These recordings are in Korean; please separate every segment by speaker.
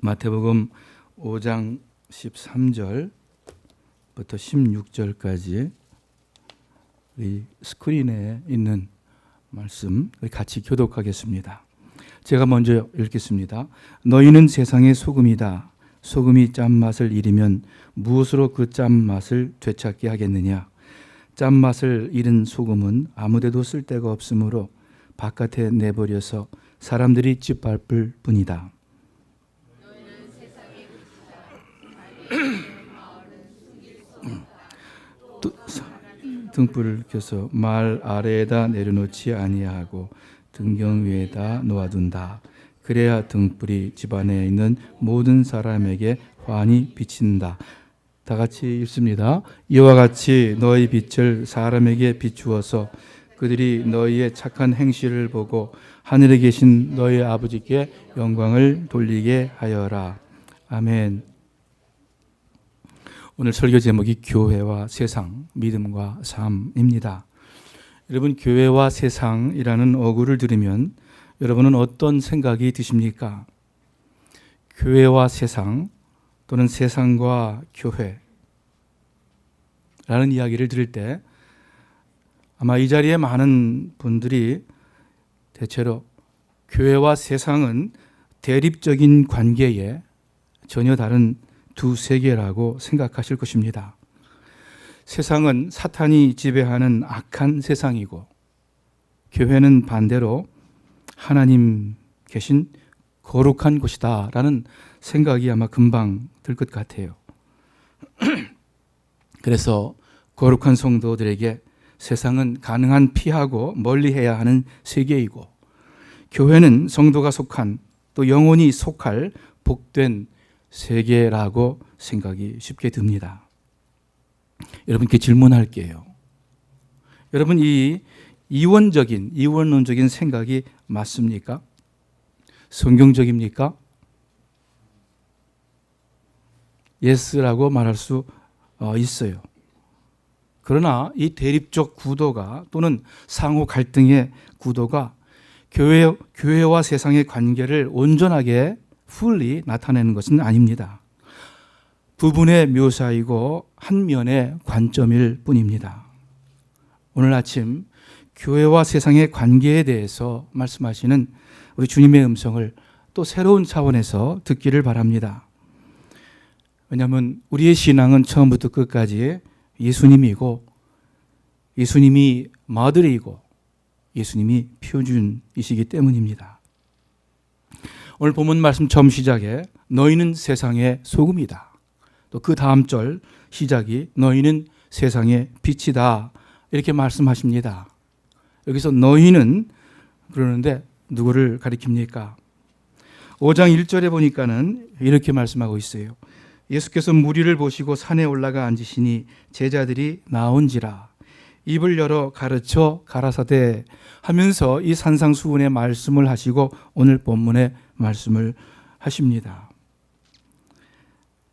Speaker 1: 마태복음 5장 13절부터 16절까지 우리 스크린에 있는 말씀 우리 같이 교독하겠습니다. 제가 먼저 읽겠습니다. 너희는 세상의 소금이다. 소금이 짠맛을 잃으면 무엇으로 그 짠맛을 되찾게 하겠느냐. 짠맛을 잃은 소금은 아무데도 쓸데가 없으므로 바깥에 내버려서 사람들이 짓밟을 뿐이다. 등불을 켜서 말 아래에다 내려놓지 아니하고 등경 위에다 놓아둔다. 그래야 등불이 집안에 있는 모든 사람에게 환히 비친다. 다 같이 읽습니다. 이와 같이 너희 빛을 사람에게 비추어서 그들이 너희의 착한 행실을 보고 하늘에 계신 너희 아버지께 영광을 돌리게 하여라. 아멘. 오늘 설교 제목이 교회와 세상, 믿음과 삶입니다. 여러분, 교회와 세상이라는 어구를 들으면 여러분은 어떤 생각이 드십니까? 교회와 세상 또는 세상과 교회라는 이야기를 들을 때 아마 이 자리에 많은 분들이 대체로 교회와 세상은 대립적인 관계에 전혀 다른 두 세계라고 생각하실 것입니다. 세상은 사탄이 지배하는 악한 세상이고 교회는 반대로 하나님 계신 거룩한 곳이다 라는 생각이 아마 금방 들 것 같아요. 그래서 거룩한 성도들에게 세상은 가능한 피하고 멀리해야 하는 세계이고 교회는 성도가 속한 또 영혼이 속할 복된 세계라고 생각이 쉽게 듭니다. 여러분께 질문할게요. 여러분, 이 이원론적인 생각이 맞습니까? 성경적입니까? 예스라고 말할 수 있어요. 그러나 이 대립적 구도가 또는 상호 갈등의 구도가 교회와 세상의 관계를 온전하게 fully 나타내는 것은 아닙니다. 부분의 묘사이고 한 면의 관점일 뿐입니다. 오늘 아침 교회와 세상의 관계에 대해서 말씀하시는 우리 주님의 음성을 또 새로운 차원에서 듣기를 바랍니다. 왜냐하면 우리의 신앙은 처음부터 끝까지 예수님이고 예수님이 모델이고 예수님이 표준이시기 때문입니다. 오늘 본문 말씀 처음 시작에 너희는 세상의 소금이다. 또 그 다음 절 시작이 너희는 세상의 빛이다. 이렇게 말씀하십니다. 여기서 너희는 그러는데 누구를 가리킵니까? 5장 1절에 보니까는 이렇게 말씀하고 있어요. 예수께서 무리를 보시고 산에 올라가 앉으시니 제자들이 나온지라 입을 열어 가르쳐 가라사대 하면서 이 산상수훈의 말씀을 하시고 오늘 본문의 말씀을 하십니다.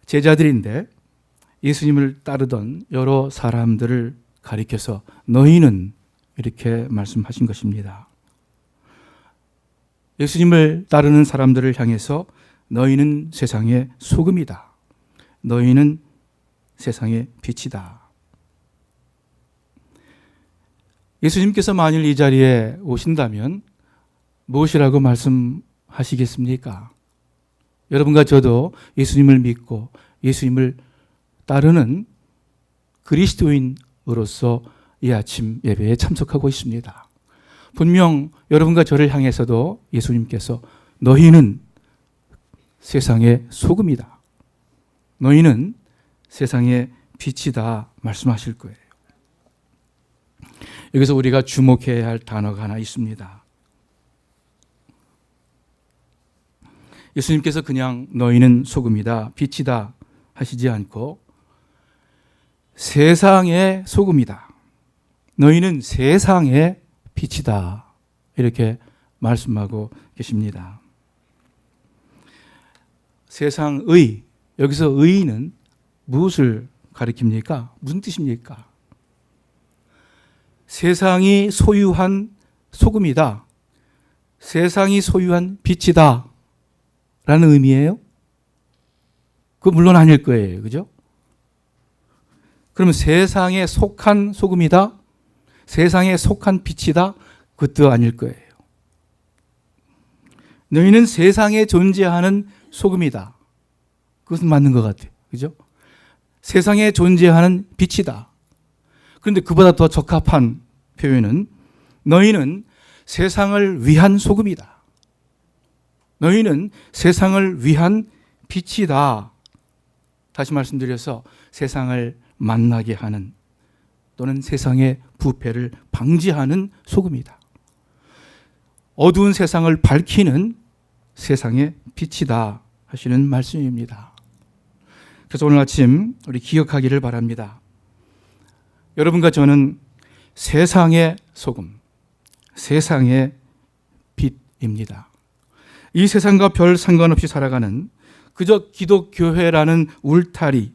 Speaker 1: 제자들인데 예수님을 따르던 여러 사람들을 가리켜서 너희는 이렇게 말씀하신 것입니다. 예수님을 따르는 사람들을 향해서 너희는 세상의 소금이다. 너희는 세상의 빛이다. 예수님께서 만일 이 자리에 오신다면 무엇이라고 말씀하시겠습니까? 여러분과 저도 예수님을 믿고 예수님을 따르는 그리스도인으로서 이 아침 예배에 참석하고 있습니다. 분명 여러분과 저를 향해서도 예수님께서 너희는 세상의 소금이다. 너희는 세상의 빛이다 말씀하실 거예요. 여기서 우리가 주목해야 할 단어가 하나 있습니다. 예수님께서 그냥 너희는 소금이다, 빛이다 하시지 않고 세상의 소금이다. 너희는 세상의 빛이다. 이렇게 말씀하고 계십니다. 세상의, 여기서 의는 무엇을 가리킵니까? 무슨 뜻입니까? 세상이 소유한 소금이다. 세상이 소유한 빛이다. 라는 의미예요? 그거 물론 아닐 거예요. 그죠? 그러면 세상에 속한 소금이다? 세상에 속한 빛이다? 그것도 아닐 거예요. 너희는 세상에 존재하는 소금이다. 그것은 맞는 것 같아요. 그죠? 세상에 존재하는 빛이다. 그런데 그보다 더 적합한 표현은 너희는 세상을 위한 소금이다. 너희는 세상을 위한 빛이다. 다시 말씀드려서 세상을 만나게 하는 또는 세상의 부패를 방지하는 소금이다. 어두운 세상을 밝히는 세상의 빛이다 하시는 말씀입니다. 그래서 오늘 아침 우리 기억하기를 바랍니다. 여러분과 저는 세상의 소금, 세상의 빛입니다. 이 세상과 별 상관없이 살아가는 그저 기독교회라는 울타리,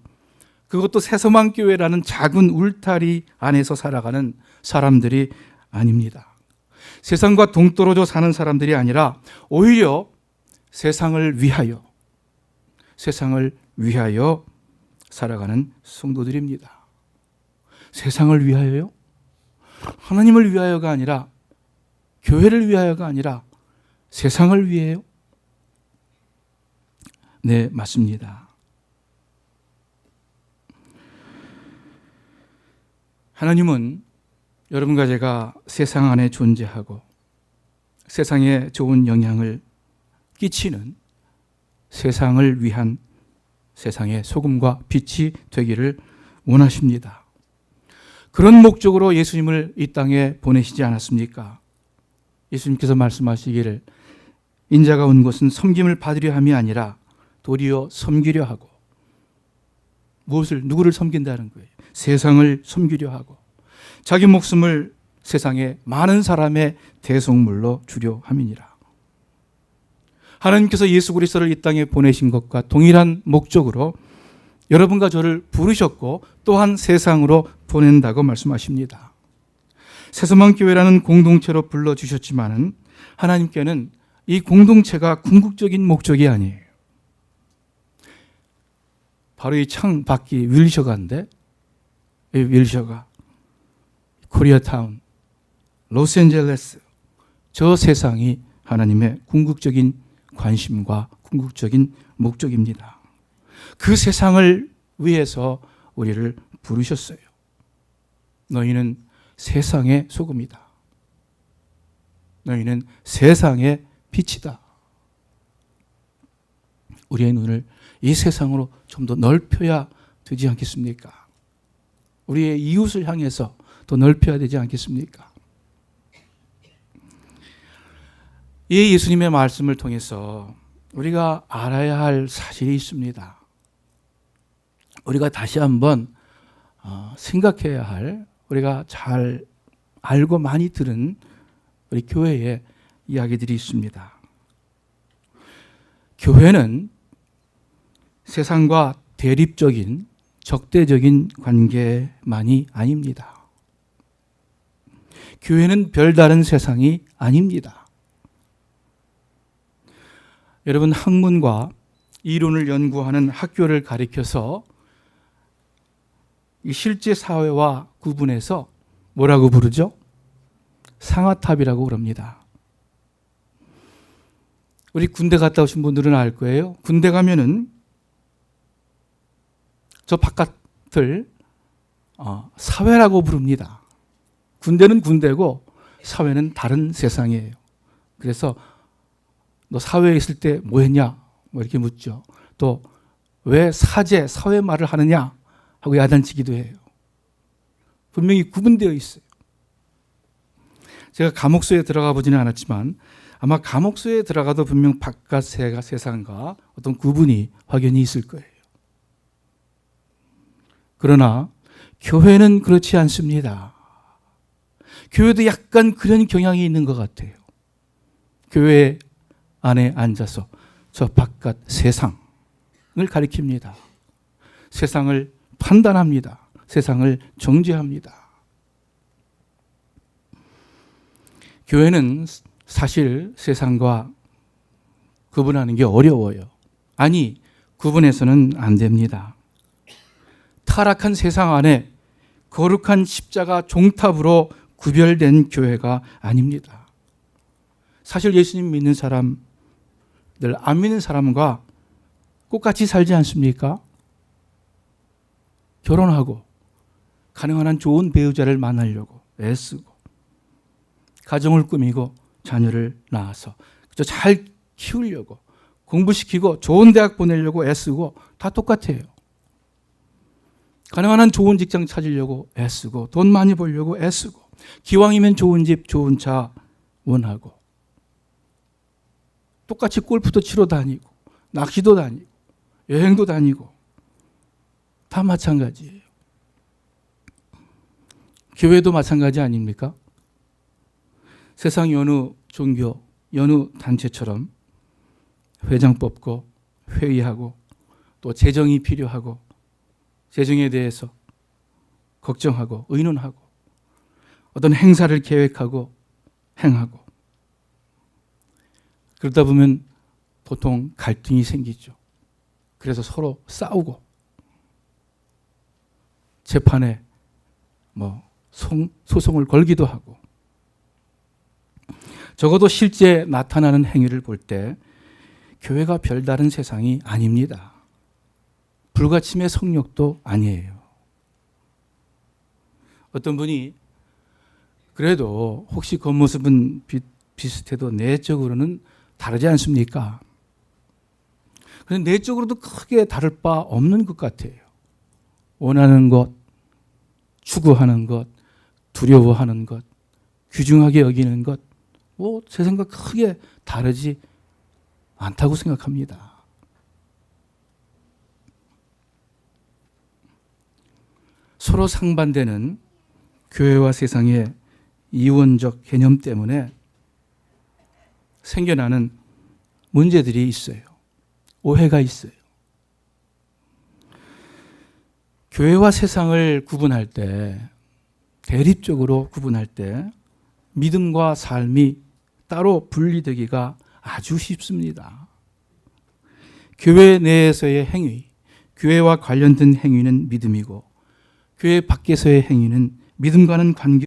Speaker 1: 그것도 새소망교회라는 작은 울타리 안에서 살아가는 사람들이 아닙니다. 세상과 동떨어져 사는 사람들이 아니라 오히려 세상을 위하여 살아가는 성도들입니다. 세상을 위하여요? 하나님을 위하여가 아니라, 교회를 위하여가 아니라 세상을 위해요? 네, 맞습니다. 하나님은 여러분과 제가 세상 안에 존재하고 세상에 좋은 영향을 끼치는 세상을 위한 세상의 소금과 빛이 되기를 원하십니다. 그런 목적으로 예수님을 이 땅에 보내시지 않았습니까? 예수님께서 말씀하시기를 인자가 온 것은 섬김을 받으려 함이 아니라 도리어 섬기려 하고, 누구를 섬긴다는 거예요? 세상을 섬기려 하고 자기 목숨을 세상에 많은 사람의 대속물로 주려 함이니라. 하나님께서 예수 그리스도를 이 땅에 보내신 것과 동일한 목적으로 여러분과 저를 부르셨고 또한 세상으로 보낸다고 말씀하십니다. 새소망교회라는 공동체로 불러주셨지만은 하나님께는 이 공동체가 궁극적인 목적이 아니에요. 바로 이 창 밖이 윌셔가인데, 이 윌셔가 코리아타운, 로스앤젤레스, 저 세상이 하나님의 궁극적인 관심과 궁극적인 목적입니다. 그 세상을 위해서 우리를 부르셨어요. 너희는 세상의 소금이다. 너희는 세상의 빛이다. 우리의 눈을 이 세상으로 좀 더 넓혀야 되지 않겠습니까? 우리의 이웃을 향해서 더 넓혀야 되지 않겠습니까? 이 예수님의 말씀을 통해서 우리가 알아야 할 사실이 있습니다. 우리가 다시 한번 생각해야 할, 우리가 잘 알고 많이 들은 우리 교회의 이야기들이 있습니다. 교회는 세상과 대립적인 적대적인 관계만이 아닙니다. 교회는 별다른 세상이 아닙니다. 여러분, 학문과 이론을 연구하는 학교를 가리켜서 이 실제 사회와 구분해서 뭐라고 부르죠? 상아탑이라고 그럽니다. 우리 군대 갔다 오신 분들은 알 거예요. 군대 가면은 저 바깥을 사회라고 부릅니다. 군대는 군대고 사회는 다른 세상이에요. 그래서 너 사회에 있을 때 뭐 했냐? 뭐 이렇게 묻죠. 또 왜 사회 말을 하느냐? 하고 야단치기도 해요. 분명히 구분되어 있어요. 제가 감옥소에 들어가 보지는 않았지만 아마 감옥소에 들어가도 분명 바깥 세상과 어떤 구분이 확연히 있을 거예요. 그러나 교회는 그렇지 않습니다. 교회도 약간 그런 경향이 있는 것 같아요. 교회 안에 앉아서 저 바깥 세상을 가리킵니다. 세상을 판단합니다. 세상을 정죄합니다. 교회는 사실 세상과 구분하는 게 어려워요. 아니, 구분해서는 안 됩니다. 타락한 세상 안에 거룩한 십자가 종탑으로 구별된 교회가 아닙니다. 사실 예수님 믿는 사람들, 안 믿는 사람과 똑같이 살지 않습니까? 결혼하고 가능한 한 좋은 배우자를 만나려고 애쓰고 가정을 꾸미고 자녀를 낳아서 잘 키우려고 공부시키고 좋은 대학 보내려고 애쓰고 다 똑같아요. 가능한 한 좋은 직장 찾으려고 애쓰고 돈 많이 벌려고 애쓰고 기왕이면 좋은 집 좋은 차 원하고 똑같이 골프도 치러 다니고 낚시도 다니고 여행도 다니고 다 마찬가지예요. 교회도 마찬가지 아닙니까? 세상 여느 종교, 여느 단체처럼 회장 뽑고 회의하고 또 재정이 필요하고 재정에 대해서 걱정하고 의논하고 어떤 행사를 계획하고 행하고 그러다 보면 보통 갈등이 생기죠. 그래서 싸우고 재판에 소송을 걸기도 하고 적어도 실제 나타나는 행위를 볼 때 교회가 별다른 세상이 아닙니다. 불가침의 성욕도 아니에요. 어떤 분이 그래도 혹시 겉모습은 비슷해도 내적으로는 다르지 않습니까? 그런데 내적으로도 크게 다를 바 없는 것 같아요. 원하는 것, 추구하는 것, 두려워하는 것, 귀중하게 여기는 것, 제 생각 크게 다르지 않다고 생각합니다. 서로 상반되는 교회와 세상의 이원적 개념 때문에 생겨나는 문제들이 있어요. 오해가 있어요. 교회와 세상을 구분할 때, 대립적으로 구분할 때 믿음과 삶이 따로 분리되기가 아주 쉽습니다. 교회 내에서의 행위, 교회와 관련된 행위는 믿음이고 교회 밖에서의 행위는 믿음과는 관계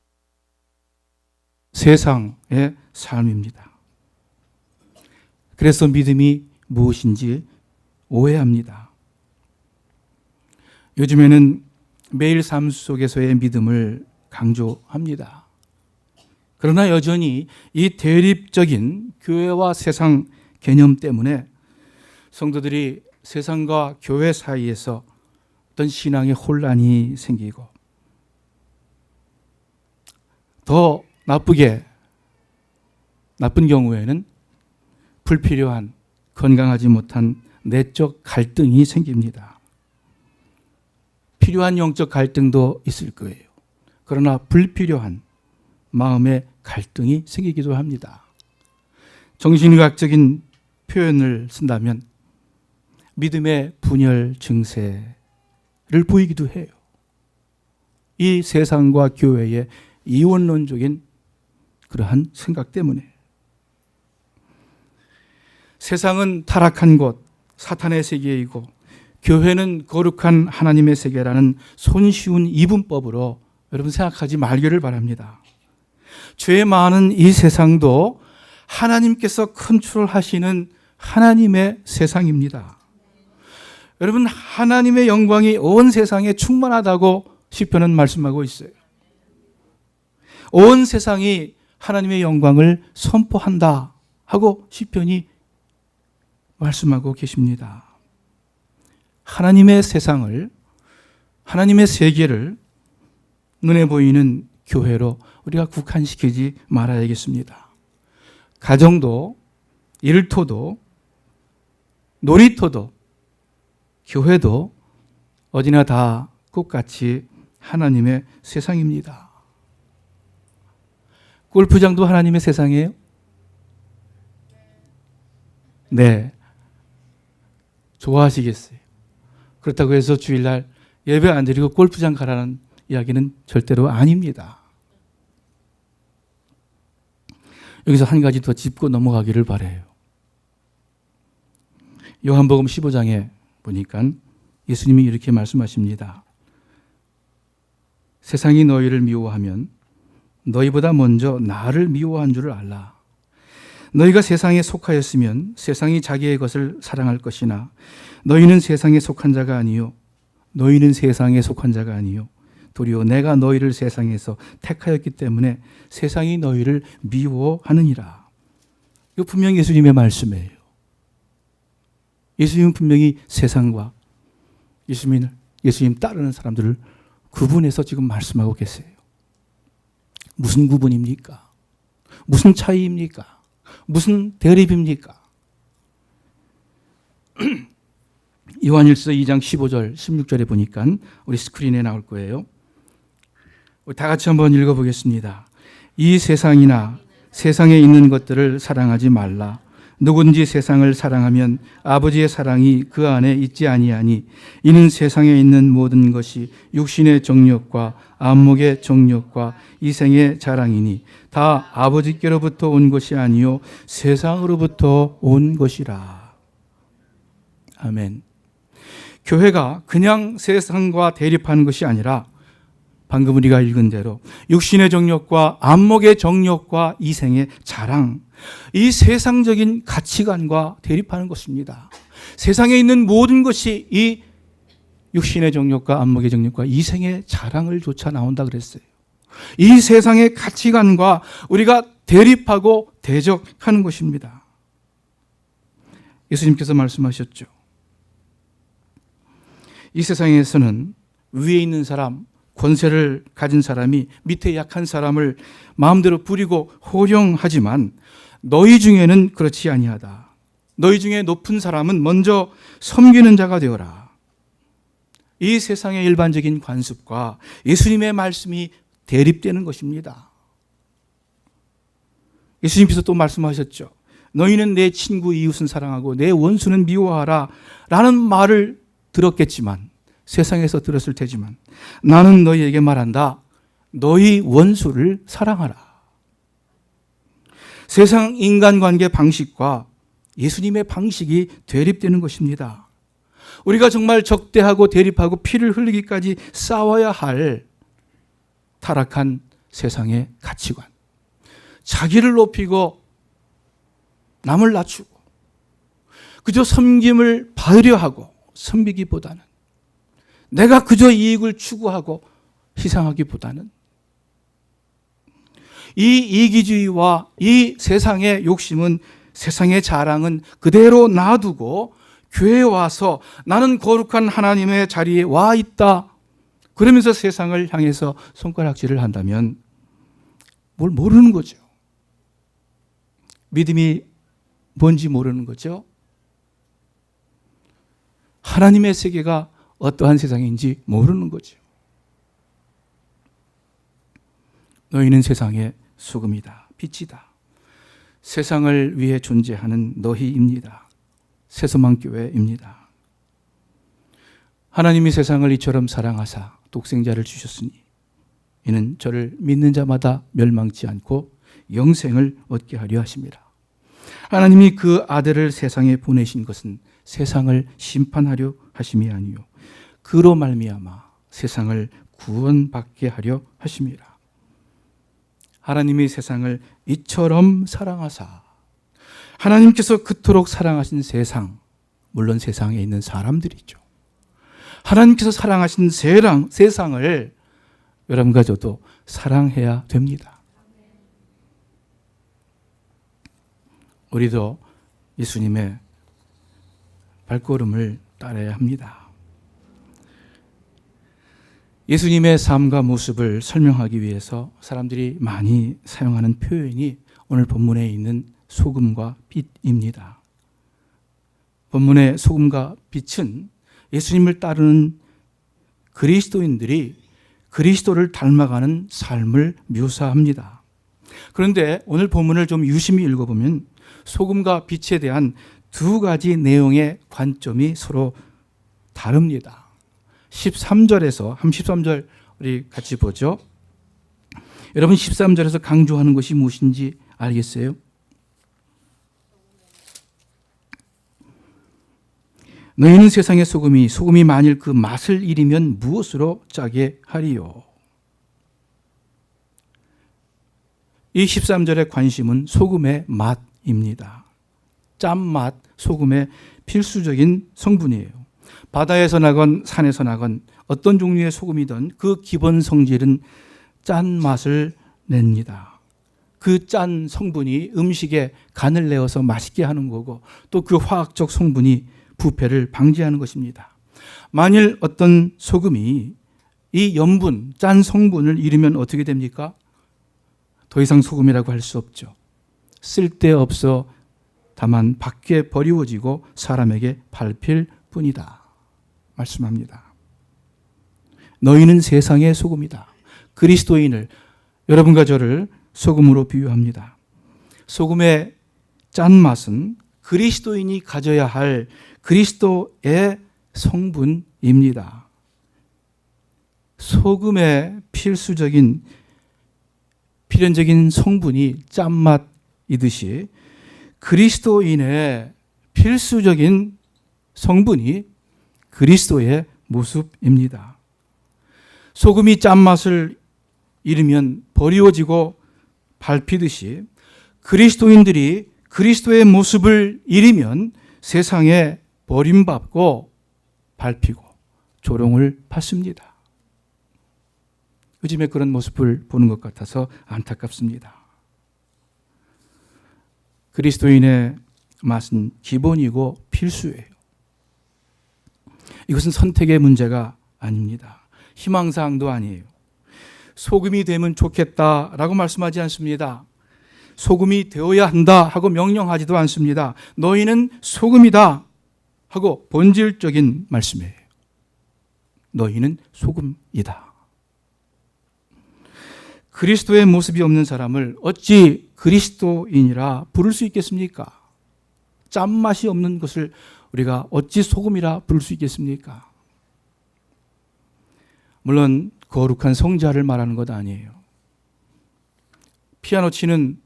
Speaker 1: 세상의 삶입니다. 그래서 믿음이 무엇인지 오해합니다. 요즘에는 매일 삶 속에서의 믿음을 강조합니다. 그러나 여전히 이 대립적인 교회와 세상 개념 때문에 성도들이 세상과 교회 사이에서 어떤 신앙의 혼란이 생기고 더 나쁜 경우에는 불필요한 건강하지 못한 내적 갈등이 생깁니다. 필요한 영적 갈등도 있을 거예요. 그러나 불필요한 마음의 갈등이 생기기도 합니다. 정신의학적인 표현을 쓴다면 믿음의 분열 증세를 보이기도 해요. 이 세상과 교회의 이원론적인 그러한 생각 때문에 세상은 타락한 곳, 사탄의 세계이고 교회는 거룩한 하나님의 세계라는 손쉬운 이분법으로 여러분 생각하지 말기를 바랍니다. 죄 많은 이 세상도 하나님께서 컨트롤하시는 하나님의 세상입니다. 여러분, 하나님의 영광이 온 세상에 충만하다고 시편은 말씀하고 있어요. 온 세상이 하나님의 영광을 선포한다 하고 시편이 말씀하고 계십니다. 하나님의 세상을, 하나님의 세계를 눈에 보이는 교회로 우리가 국한시키지 말아야겠습니다. 가정도, 일터도, 놀이터도, 교회도 어디나 다 똑같이 하나님의 세상입니다. 골프장도 하나님의 세상이에요? 네. 좋아하시겠어요? 그렇다고 해서 주일날 예배 안 드리고 골프장 가라는 이야기는 절대로 아닙니다. 여기서 한 가지 더 짚고 넘어가기를 바라요. 요한복음 15장에 보니까 예수님이 이렇게 말씀하십니다. 세상이 너희를 미워하면 너희보다 먼저 나를 미워한 줄을 알라. 너희가 세상에 속하였으면 세상이 자기의 것을 사랑할 것이나 너희는 세상에 속한 자가 아니요 너희는 세상에 속한 자가 아니요 도리어 내가 너희를 세상에서 택하였기 때문에 세상이 너희를 미워하느니라. 이거 분명히 예수님의 말씀이에요. 예수님은 분명히 세상과 예수님 따르는 사람들을 구분해서 지금 말씀하고 계세요. 무슨 구분입니까? 무슨 차이입니까? 무슨 대립입니까? 요한일서 2장 15절 16절에 보니까 우리 스크린에 나올 거예요. 우리 다 같이 한번 읽어보겠습니다. 이 세상이나 세상에 있는 것들을 사랑하지 말라. 누구든지 세상을 사랑하면 아버지의 사랑이 그 안에 있지 아니하니 이는 세상에 있는 모든 것이 육신의 정욕과 안목의 정욕과 이생의 자랑이니 다 아버지께로부터 온 것이 아니요 세상으로부터 온 것이라. 아멘. 교회가 그냥 세상과 대립하는 것이 아니라 방금 우리가 읽은 대로 육신의 정욕과 안목의 정욕과 이생의 자랑, 이 세상적인 가치관과 대립하는 것입니다. 세상에 있는 모든 것이 이 육신의 정욕과 안목의 정욕과 이생의 자랑을 쫓아 나온다 그랬어요. 이 세상의 가치관과 우리가 대립하고 대적하는 것입니다. 예수님께서 말씀하셨죠. 이 세상에서는 위에 있는 사람, 권세를 가진 사람이 밑에 약한 사람을 마음대로 부리고 호령하지만 너희 중에는 그렇지 아니하다. 너희 중에 높은 사람은 먼저 섬기는 자가 되어라. 이 세상의 일반적인 관습과 예수님의 말씀이 대립되는 것입니다. 예수님께서 또 말씀하셨죠. 너희는 내 친구 이웃은 사랑하고 내 원수는 미워하라 라는 말을 들었겠지만 세상에서 들었을 테지만 나는 너희에게 말한다. 너희 원수를 사랑하라. 세상 인간관계 방식과 예수님의 방식이 대립되는 것입니다. 우리가 정말 적대하고 대립하고 피를 흘리기까지 싸워야 할 타락한 세상의 가치관. 자기를 높이고 남을 낮추고 그저 섬김을 받으려 하고 섬기기보다는 내가 그저 이익을 추구하고 희생하기보다는 이 이기주의와 이 세상의 욕심은 세상의 자랑은 그대로 놔두고 교회에 와서 나는 거룩한 하나님의 자리에 와 있다. 그러면서 세상을 향해서 손가락질을 한다면 뭘 모르는 거죠. 믿음이 뭔지 모르는 거죠. 하나님의 세계가 어떠한 세상인지 모르는 거죠. 너희는 세상의 소금이다. 빛이다. 세상을 위해 존재하는 너희입니다. 새소망교회입니다. 하나님이 세상을 이처럼 사랑하사 독생자를 주셨으니 이는 저를 믿는 자마다 멸망치 않고 영생을 얻게 하려 하심이라. 하나님이 그 아들을 세상에 보내신 것은 세상을 심판하려 하심이 아니요 그로 말미암아 세상을 구원받게 하려 하심이라. 하나님이 세상을 이처럼 사랑하사 하나님께서 그토록 사랑하신 세상, 물론 세상에 있는 사람들이죠. 하나님께서 사랑하신 세상을 여러분과 저도 사랑해야 됩니다. 우리도 예수님의 발걸음을 따라야 합니다. 예수님의 삶과 모습을 설명하기 위해서 사람들이 많이 사용하는 표현이 오늘 본문에 있는 소금과 빛입니다. 본문의 소금과 빛은 예수님을 따르는 그리스도인들이 그리스도를 닮아가는 삶을 묘사합니다. 그런데 오늘 본문을 좀 유심히 읽어보면 소금과 빛에 대한 두 가지 내용의 관점이 서로 다릅니다. 13절에서 13절 우리 같이 보죠. 여러분 13절에서 강조하는 것이 무엇인지 알겠어요? 너희는 세상의 소금이 만일 그 맛을 잃으면 무엇으로 짜게 하리요? 이 13절의 관심은 소금의 맛입니다. 짠맛, 소금의 필수적인 성분이에요. 바다에서 나건 산에서 나건 어떤 종류의 소금이든 그 기본 성질은 짠맛을 냅니다. 그 짠 성분이 음식에 간을 내어서 맛있게 하는 거고 또 그 화학적 성분이 부패를 방지하는 것입니다. 만일 어떤 소금이 이 염분, 짠 성분을 잃으면 어떻게 됩니까? 더 이상 소금이라고 할 수 없죠. 쓸데없어 다만 밖에 버리워지고 사람에게 밟힐 뿐이다 말씀합니다. 너희는 세상의 소금이다. 그리스도인을, 여러분과 저를 소금으로 비유합니다. 소금의 짠맛은 그리스도인이 가져야 할 그리스도의 성분입니다. 소금의 필연적인 성분이 짠맛이듯이 그리스도인의 필수적인 성분이 그리스도의 모습입니다. 소금이 짠맛을 잃으면 버리워지고 밟히듯이 그리스도인들이 그리스도의 모습을 잃으면 세상에 버림받고 밟히고 조롱을 받습니다. 요즘에 그런 모습을 보는 것 같아서 안타깝습니다. 그리스도인의 맛은 기본이고 필수예요. 이것은 선택의 문제가 아닙니다. 희망사항도 아니에요. 소금이 되면 좋겠다라고 말씀하지 않습니다. 소금이 되어야 한다 하고 명령하지도 않습니다. 너희는 소금이다 하고 본질적인 말씀이에요. 너희는 소금이다. 그리스도의 모습이 없는 사람을 어찌 그리스도인이라 부를 수 있겠습니까? 짠맛이 없는 것을 우리가 어찌 소금이라 부를 수 있겠습니까? 물론 거룩한 성자를 말하는 것 아니에요. 피아노 치는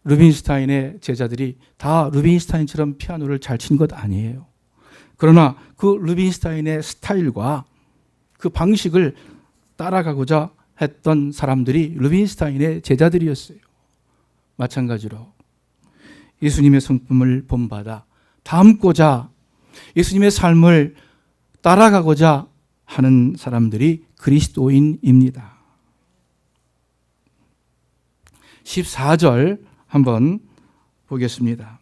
Speaker 1: 루빈슈타인의 제자들이 다 루빈슈타인처럼 피아노를 잘 친 것 아니에요. 그러나 그 루빈슈타인의 스타일과 그 방식을 따라가고자 했던 사람들이 루빈슈타인의 제자들이었어요. 마찬가지로 예수님의 성품을 본받아 닮고자 예수님의 삶을 따라가고자 하는 사람들이 그리스도인입니다. 14절 한번 보겠습니다.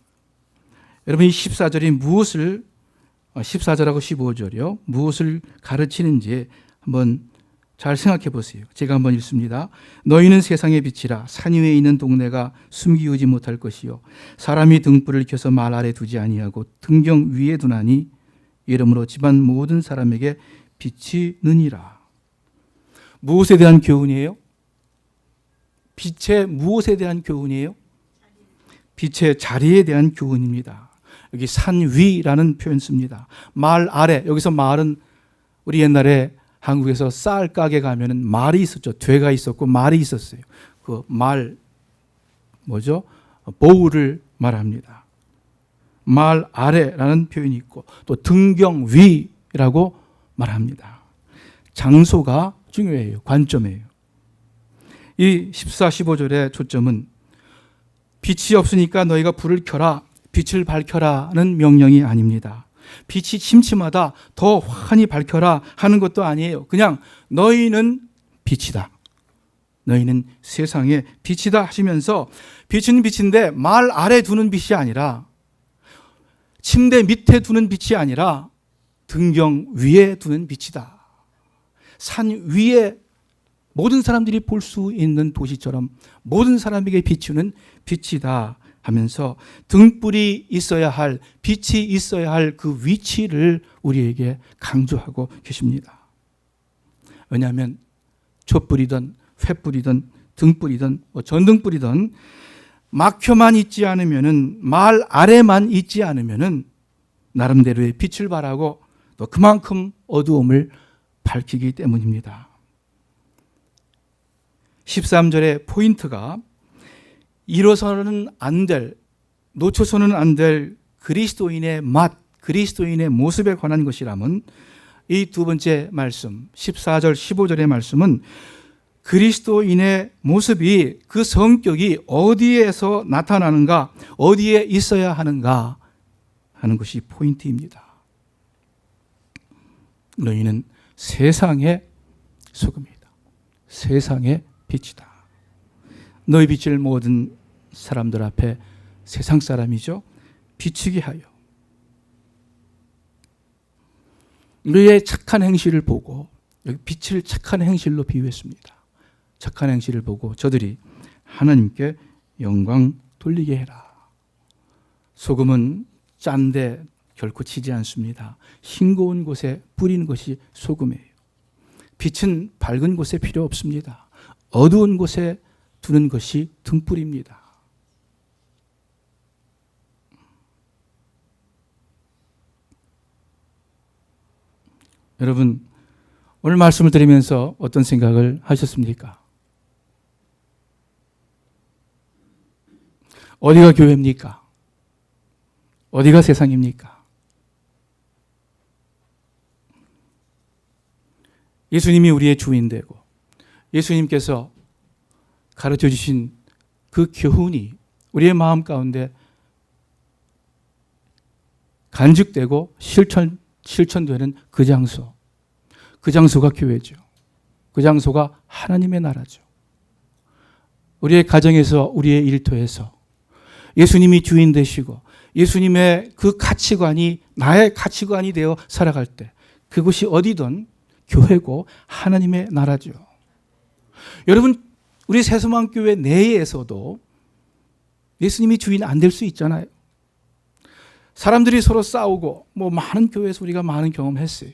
Speaker 1: 여러분 이 14절이 14절하고 15절이요. 무엇을 가르치는지 한번 잘 생각해 보세요. 제가 한번 읽습니다. 너희는 세상의 빛이라 산 위에 있는 동네가 숨기우지 못할 것이요 사람이 등불을 켜서 말 아래 두지 아니하고 등경 위에 두나니 이러므로 집안 모든 사람에게 빛이 느니라. 무엇에 대한 교훈이에요? 빛의 무엇에 대한 교훈이에요? 빛의 자리에 대한 교훈입니다. 여기 산 위라는 표현 씁니다. 말 아래, 여기서 말은 우리 옛날에 한국에서 쌀 가게 가면은 말이 있었죠. 되가 있었고 말이 있었어요. 그 말 뭐죠? 보우를 말합니다. 말 아래라는 표현이 있고 또 등경 위라고 말합니다. 장소가 중요해요. 관점이에요. 이 14, 15절의 초점은 빛이 없으니까 너희가 불을 켜라, 빛을 밝혀라는 명령이 아닙니다. 빛이 침침하다, 더 환히 밝혀라 하는 것도 아니에요. 그냥 너희는 빛이다. 너희는 세상의 빛이다 하시면서 빛은 빛인데 말 아래 두는 빛이 아니라 침대 밑에 두는 빛이 아니라 등경 위에 두는 빛이다. 산 위에 모든 사람들이 볼 수 있는 도시처럼 모든 사람에게 비추는 빛이다 하면서 등불이 있어야 할, 빛이 있어야 할 그 위치를 우리에게 강조하고 계십니다. 왜냐하면 촛불이든 횃불이든 등불이든 전등불이든 막혀만 있지 않으면은, 말 아래만 있지 않으면은 나름대로의 빛을 발하고 또 그만큼 어두움을 밝히기 때문입니다. 13절의 포인트가 잃어서는 안 될, 놓쳐서는 안 될 그리스도인의 맛, 그리스도인의 모습에 관한 것이라면 이 두 번째 말씀 14절 15절의 말씀은 그리스도인의 모습이 그 성격이 어디에서 나타나는가, 어디에 있어야 하는가 하는 것이 포인트입니다. 너희는 세상의 소금이다. 세상의 빛이다. 너희 빛을 모든 사람들 앞에, 세상 사람이죠, 비추게 하여 너희의 착한 행실을 보고, 여기 빛을 착한 행실로 비유했습니다. 착한 행실을 보고 저들이 하나님께 영광 돌리게 해라. 소금은 짠데 결코 치지 않습니다. 싱거운 곳에 뿌리는 것이 소금이에요. 빛은 밝은 곳에 필요 없습니다. 어두운 곳에 두는 것이 등불입니다. 여러분, 오늘 말씀을 드리면서 어떤 생각을 하셨습니까? 어디가 교회입니까? 어디가 세상입니까? 예수님이 우리의 주인 되고 예수님께서 가르쳐 주신 그 교훈이 우리의 마음 가운데 간직되고 실천되는 그 장소, 그 장소가 교회죠. 그 장소가 하나님의 나라죠. 우리의 가정에서, 우리의 일터에서 예수님이 주인 되시고 예수님의 그 가치관이 나의 가치관이 되어 살아갈 때 그곳이 어디든 교회고 하나님의 나라죠. 여러분, 우리 새소망교회 내에서도 예수님이 주인 안 될 수 있잖아요. 사람들이 서로 싸우고 많은 교회에서 우리가 많은 경험했어요.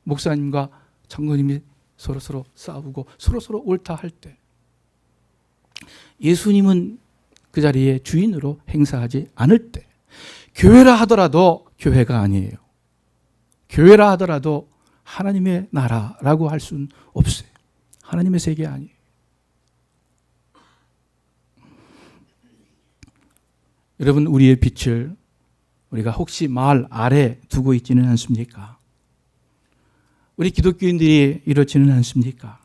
Speaker 1: 목사님과 장로님이 서로 싸우고 서로 옳다 할 때 예수님은 그 자리에 주인으로 행사하지 않을 때 교회라 하더라도 교회가 아니에요. 교회라 하더라도 하나님의 나라라고 할 수는 없어요. 하나님의 세계 아니에요. 여러분, 우리의 빛을 우리가 혹시 말 아래 두고 있지는 않습니까? 우리 기독교인들이 이렇지는 않습니까?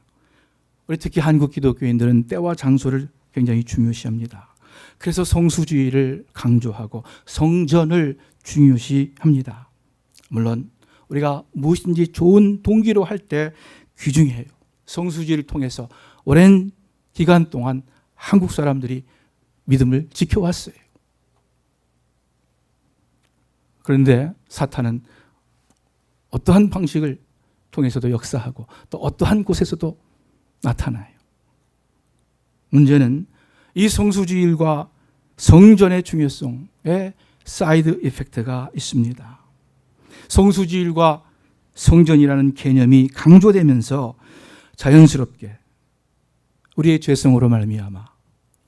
Speaker 1: 우리 특히 한국 기독교인들은 때와 장소를 굉장히 중요시합니다. 그래서 성수주의를 강조하고 성전을 중요시합니다. 물론 우리가 무엇인지 좋은 동기로 할 때 귀중해요. 성수주의를 통해서 오랜 기간 동안 한국 사람들이 믿음을 지켜왔어요. 그런데 사탄은 어떠한 방식을 통해서도 역사하고 또 어떠한 곳에서도 나타나요. 문제는 이 성수주의와 성전의 중요성에 사이드 이펙트가 있습니다. 성수주의와 성전이라는 개념이 강조되면서 자연스럽게 우리의 죄성으로 말미암아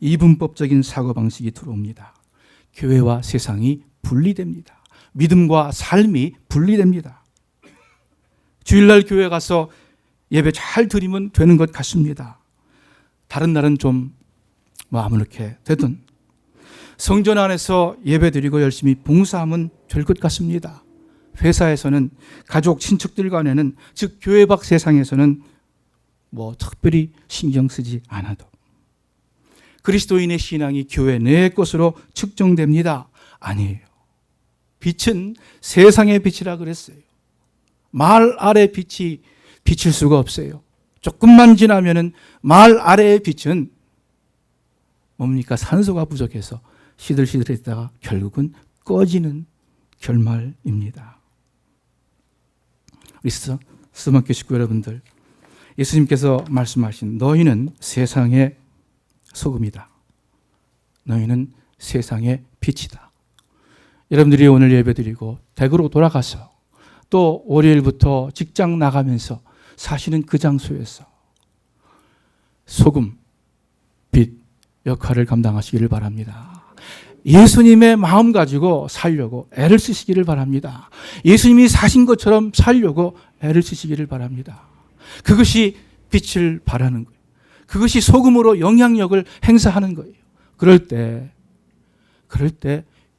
Speaker 1: 이분법적인 사고방식이 들어옵니다. 교회와 세상이 분리됩니다. 믿음과 삶이 분리됩니다. 주일날 교회 가서 예배 잘 드리면 되는 것 같습니다. 다른 날은 좀 아무렇게 되든 성전 안에서 예배 드리고 열심히 봉사하면 될 것 같습니다. 회사에서는 가족, 친척들 간에는, 즉 교회 밖 세상에서는 특별히 신경 쓰지 않아도 그리스도인의 신앙이 교회 내 것으로 측정됩니다. 아니에요. 빛은 세상의 빛이라 그랬어요. 말 아래 빛이 비칠 수가 없어요. 조금만 지나면은 말 아래의 빛은 뭡니까? 산소가 부족해서 시들시들했다가 결국은 꺼지는 결말입니다. 우리 스마트 식구 여러분들, 예수님께서 말씀하신 너희는 세상의 소금이다. 너희는 세상의 빛이다. 여러분들이 오늘 예배드리고 댁으로 돌아가서 또 월요일부터 직장 나가면서 사시는 그 장소에서 소금, 빛 역할을 감당하시기를 바랍니다. 예수님의 마음 가지고 살려고 애를 쓰시기를 바랍니다. 예수님이 사신 것처럼 살려고 애를 쓰시기를 바랍니다. 그것이 빛을 발하는 거예요. 그것이 소금으로 영향력을 행사하는 거예요. 그럴 때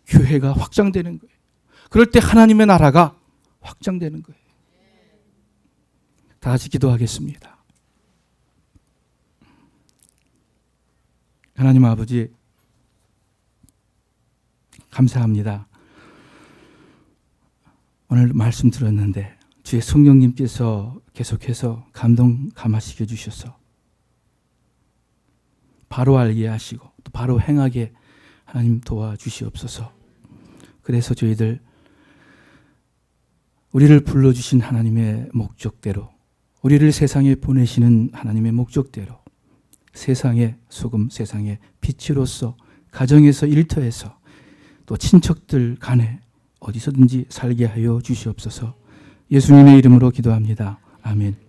Speaker 1: 교회가 확장되는 거예요. 그럴 때 하나님의 나라가 확장되는 거예요. 다 같이 기도하겠습니다. 하나님 아버지, 감사합니다. 오늘 말씀 들었는데 주의 성령님께서 계속해서 감동 감화시켜 주셔서 바로 알게 하시고 또 바로 행하게 하나님 도와주시옵소서. 그래서 저희들 우리를 불러주신 하나님의 목적대로, 우리를 세상에 보내시는 하나님의 목적대로 세상의 소금, 세상의 빛으로서 가정에서, 일터에서 또 친척들 간에 어디서든지 살게 하여 주시옵소서. 예수님의 이름으로 기도합니다. 아멘.